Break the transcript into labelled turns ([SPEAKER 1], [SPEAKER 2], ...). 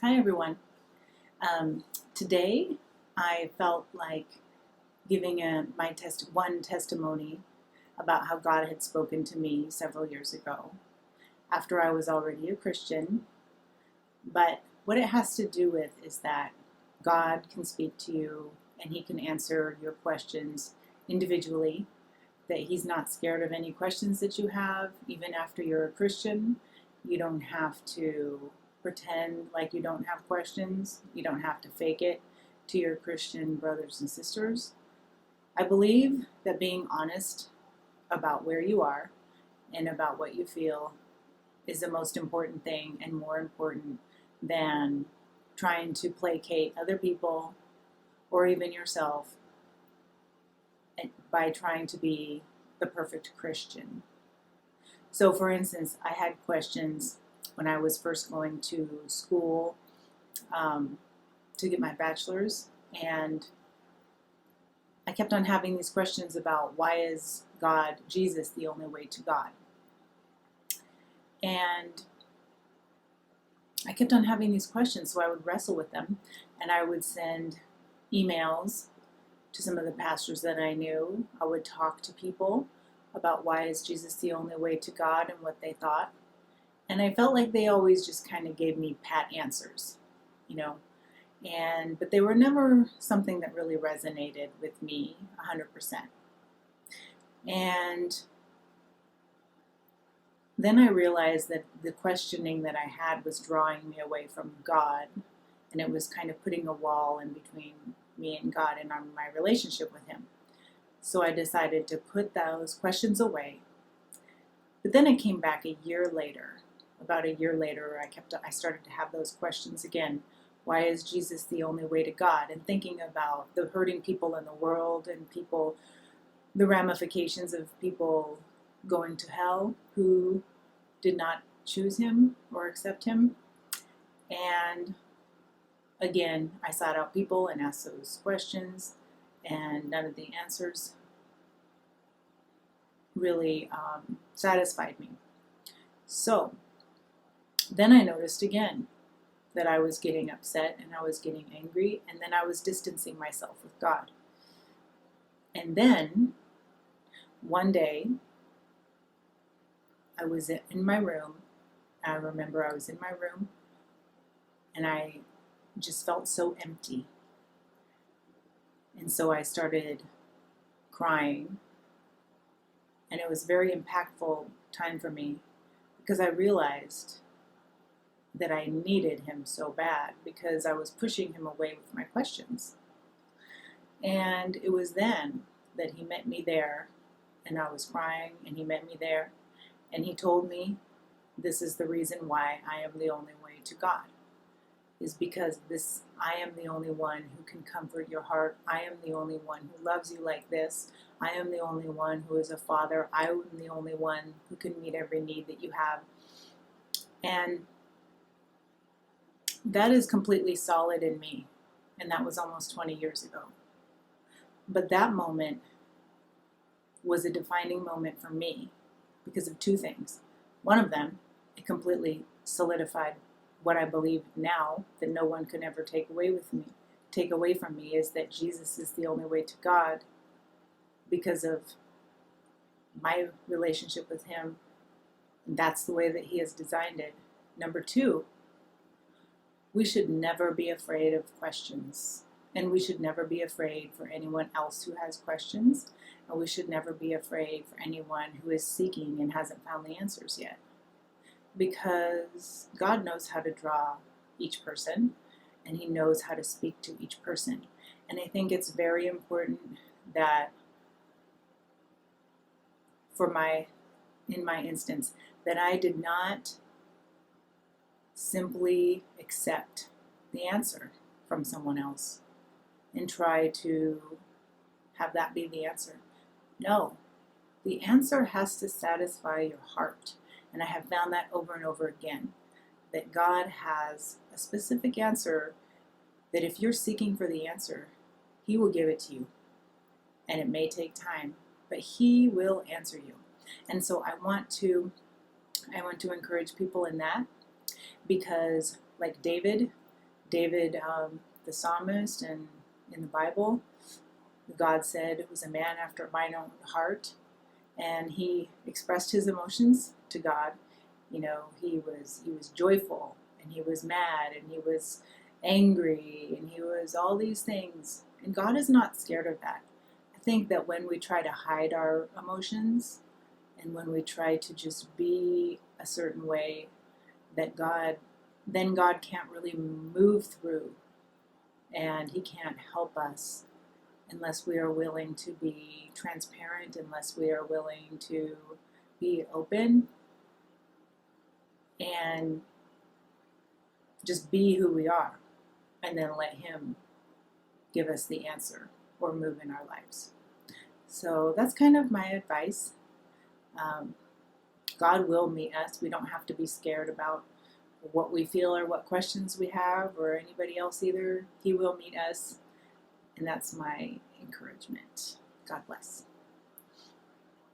[SPEAKER 1] Hi, everyone. Today, I felt like giving one testimony about how God had spoken to me several years ago after I was already a Christian. But what it has to do with is that God can speak to you and He can answer your questions individually, that He's not scared of any questions that you have, even after you're a Christian. You don't have to pretend like you don't have questions. You don't have to fake it to your Christian brothers and sisters. I believe that being honest about where you are and about what you feel is the most important thing, and more important than trying to placate other people or even yourself by trying to be the perfect Christian. So, for instance, I had questions when I was first going to school to get my bachelor's, and I kept on having these questions about why is Jesus, the only way to God? And I kept on having these questions, so I would wrestle with them, and I would send emails to some of the pastors that I knew. I would talk to people about why is Jesus the only way to God and what they thought. And I felt like they always just kind of gave me pat answers, you know. But they were never something that really resonated with me 100%. And then I realized that the questioning that I had was drawing me away from God, and it was kind of putting a wall in between me and God and my relationship with Him. So I decided to put those questions away. But then I came back a year later. About a year later, I started to have those questions again. Why is Jesus the only way to God? And thinking about the hurting people in the world and the ramifications of people going to hell who did not choose Him or accept Him. And again, I sought out people and asked those questions, and none of the answers really satisfied me. So then I noticed again that I was getting upset and I was getting angry, and then I was distancing myself with God. And then one day I was in my room. I remember I was in my room and I just felt so empty. And so I started crying, and it was a very impactful time for me because I realized that I needed Him so bad because I was pushing Him away with my questions. And it was then that He met me there, and I was crying, and He met me there, and He told me, this is the reason why I am the only way to God, is because I am the only one who can comfort your heart. I am the only one who loves you like this. I am the only one who is a father. I am the only one who can meet every need that you have. And that is completely solid in me. And that was almost 20 years ago. But that moment was a defining moment for me because of two things. One of them, it completely solidified what I believe now, that no one can ever take away from me, is that Jesus is the only way to God because of my relationship with Him. And that's the way that He has designed it. Number two, we should never be afraid of questions. And we should never be afraid for anyone else who has questions. And we should never be afraid for anyone who is seeking and hasn't found the answers yet. Because God knows how to draw each person, and He knows how to speak to each person. And I think it's very important that in my instance, that I did not simply accept the answer from someone else and try to have that be the answer. No, the answer has to satisfy your heart. And I have found that over and over again, that God has a specific answer, that if you're seeking for the answer, He will give it to you. And it may take time, but He will answer you. And so I want to encourage people in that, because like David, David, the psalmist, and in the Bible, God said it was a man after mine own heart, and he expressed his emotions to God. You know, he was joyful, and he was mad, and he was angry, and he was all these things. And God is not scared of that. I think that when we try to hide our emotions, and when we try to just be a certain way, that then God can't really move through, and he can't help us unless we are willing to be transparent, unless we are willing to be open and just be who we are, and then let him give us the answer or move in our lives. So that's kind of my advice. God will meet us. We don't have to be scared about what we feel or what questions we have or anybody else either. He will meet us, and that's my encouragement. God bless.